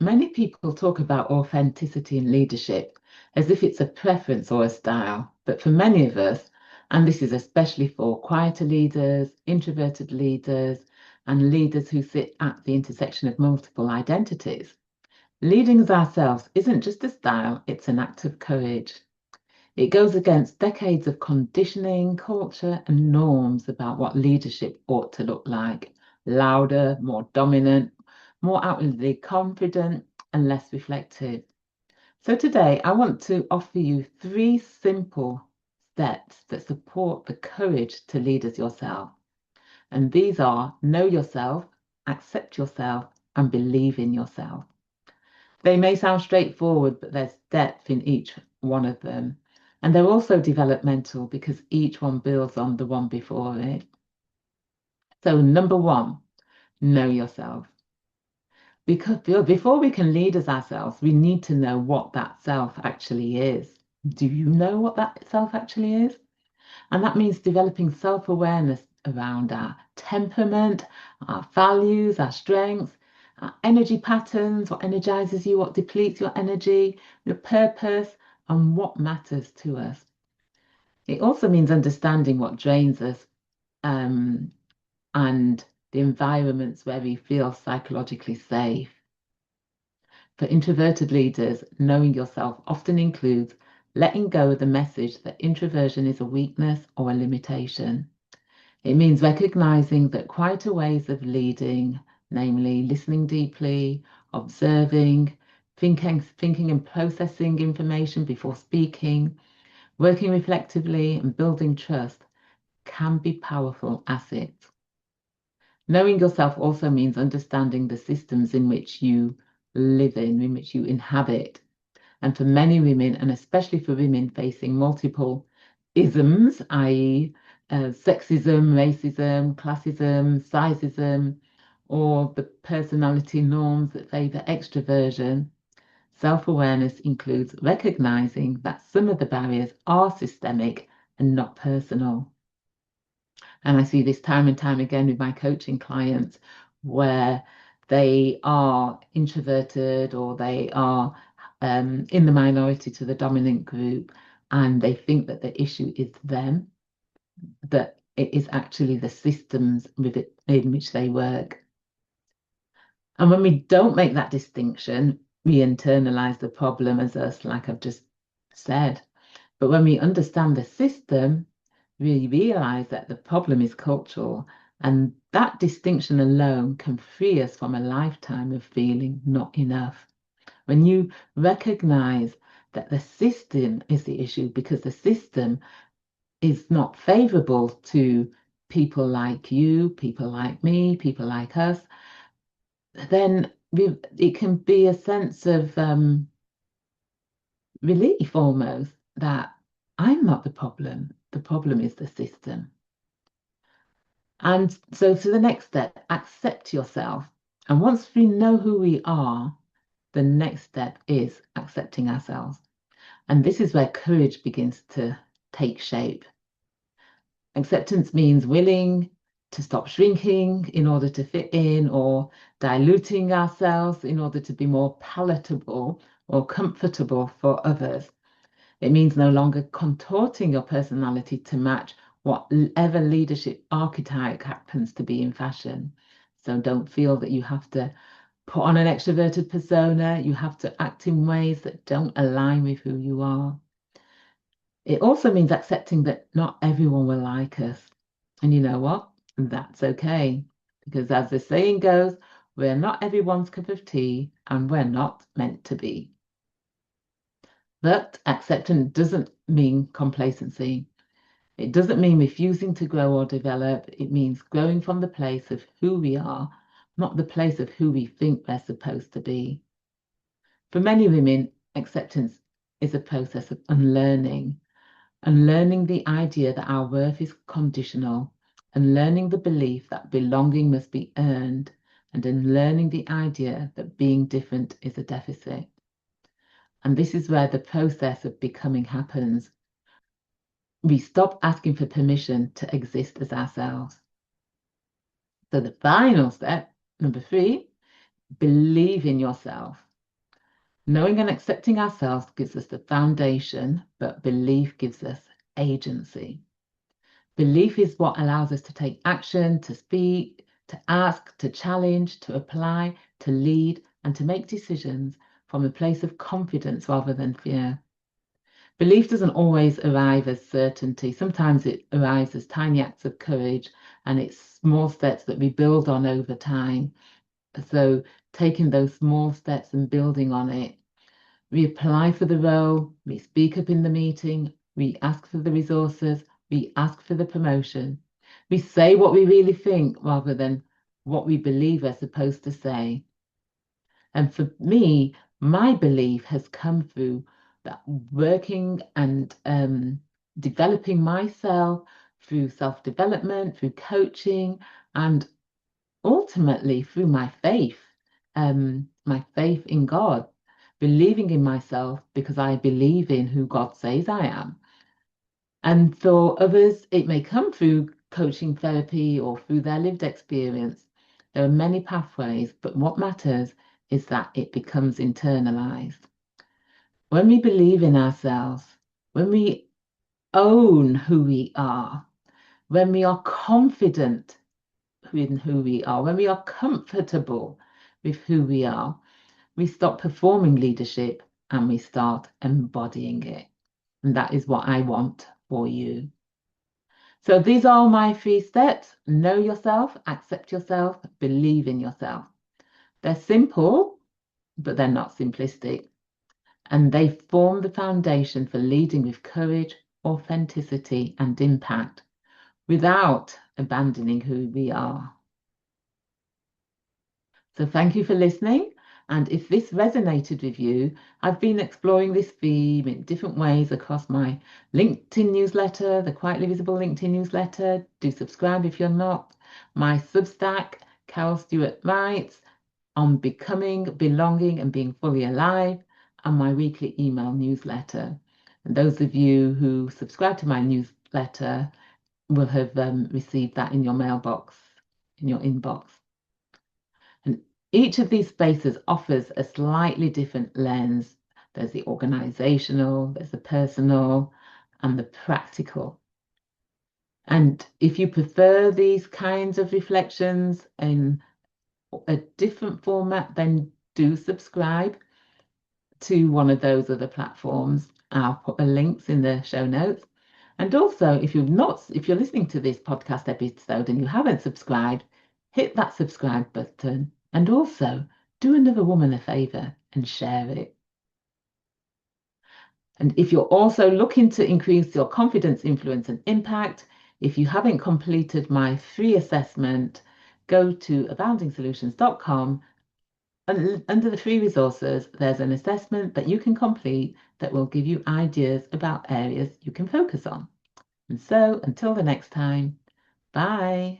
Many people talk about authenticity in leadership as if it's a preference or a style, but for many of us, and this is especially for quieter leaders, introverted leaders, and leaders who sit at the intersection of multiple identities, leading as ourselves isn't just a style, it's an act of courage. It goes against decades of conditioning, culture, and norms about what leadership ought to look like: louder, more dominant, more outwardly confident, and less reflective. So today, I want to offer you 3 simple steps that support the courage to lead as yourself. And these are: know yourself, accept yourself, and believe in yourself. They may sound straightforward, but there's depth in each one of them. And they're also developmental because each one builds on the one before it. So, number 1, know yourself. Because before we can lead as ourselves, we need to know what that self actually is. Do you know what that self actually is? And that means developing self-awareness around our temperament, our values, our strengths, our energy patterns, what energizes you, what depletes your energy, your purpose, and what matters to us. It also means understanding what drains us, and the environments where we feel psychologically safe. For introverted leaders, knowing yourself often includes letting go of the message that introversion is a weakness or a limitation. It means recognizing that quieter ways of leading, namely listening deeply, observing, thinking and processing information before speaking, working reflectively, and building trust, can be powerful assets. Knowing yourself also means understanding the systems in which you live in which you inhabit. And for many women, and especially for women facing multiple isms, i.e., sexism, racism, classism, sizeism, or the personality norms that favor extroversion, self-awareness includes recognizing that some of the barriers are systemic and not personal. And I see this time and time again with my coaching clients where they are introverted or they are in the minority to the dominant group, and they think that the issue is them, that it is actually the systems in which they work. And when we don't make that distinction, we internalize the problem as us, like I've just said. But when we understand the system, we realize that the problem is cultural, and that distinction alone can free us from a lifetime of feeling not enough. When you recognize that the system is the issue because the system is not favorable to people like you, people like me, people like us, then it can be a sense of relief almost that I'm not the problem is the system. And so to the next step, accept yourself. And once we know who we are, the next step is accepting ourselves. And this is where courage begins to take shape. Acceptance means willing to stop shrinking in order to fit in, or diluting ourselves in order to be more palatable or comfortable for others. It means no longer contorting your personality to match whatever leadership archetype happens to be in fashion. So don't feel that you have to put on an extroverted persona, you have to act in ways that don't align with who you are. It also means accepting that not everyone will like us. And you know what? That's okay. Because as the saying goes, we're not everyone's cup of tea and we're not meant to be. But acceptance doesn't mean complacency. It doesn't mean refusing to grow or develop. It means growing from the place of who we are, not the place of who we think we're supposed to be. For many women, acceptance is a process of unlearning the idea that our worth is conditional, unlearning the belief that belonging must be earned, and unlearning the idea that being different is a deficit. And this is where the process of becoming happens. We stop asking for permission to exist as ourselves. So the final step, number 3, believe in yourself. Knowing and accepting ourselves gives us the foundation, but belief gives us agency. Belief is what allows us to take action, to speak, to ask, to challenge, to apply, to lead, and to make decisions from a place of confidence rather than fear. Belief doesn't always arrive as certainty. Sometimes it arrives as tiny acts of courage, and it's small steps that we build on over time. So, taking those small steps and building on it, we apply for the role, we speak up in the meeting, we ask for the resources, we ask for the promotion. We say what we really think rather than what we believe we're supposed to say. And for me, my belief has come through that working and developing myself through self-development, through coaching, and ultimately through my faith in God, believing in myself because I believe in who God says I am. And for others, it may come through coaching therapy or through their lived experience. There are many pathways, but what matters is that it becomes internalized. When we believe in ourselves, when we own who we are, when we are confident in who we are, when we are comfortable with who we are, we stop performing leadership and we start embodying it. And that is what I want for you. So these are my 3 steps. Know yourself, accept yourself, believe in yourself. They're simple, but they're not simplistic. And they form the foundation for leading with courage, authenticity, and impact without abandoning who we are. So thank you for listening. And if this resonated with you, I've been exploring this theme in different ways across my LinkedIn newsletter, the Quietly Visible LinkedIn newsletter. Do subscribe if you're not. My Substack, Carol Stewart Writes, on becoming, belonging, and being fully alive, and my weekly email newsletter. And those of you who subscribe to my newsletter will have received that in your mailbox, in your inbox. And each of these spaces offers a slightly different lens. There's the organizational, there's the personal, and the practical. And if you prefer these kinds of reflections in a different format, then do subscribe to one of those other platforms. I'll put the links in the show notes. And also, if you're listening to this podcast episode and you haven't subscribed, hit that subscribe button. And also, do another woman a favor and share it. And if you're also looking to increase your confidence, influence, and impact, if you haven't completed my free assessment, go to aboundingsolutions.com. And under the free resources, there's an assessment that you can complete that will give you ideas about areas you can focus on. And so, until the next time, bye.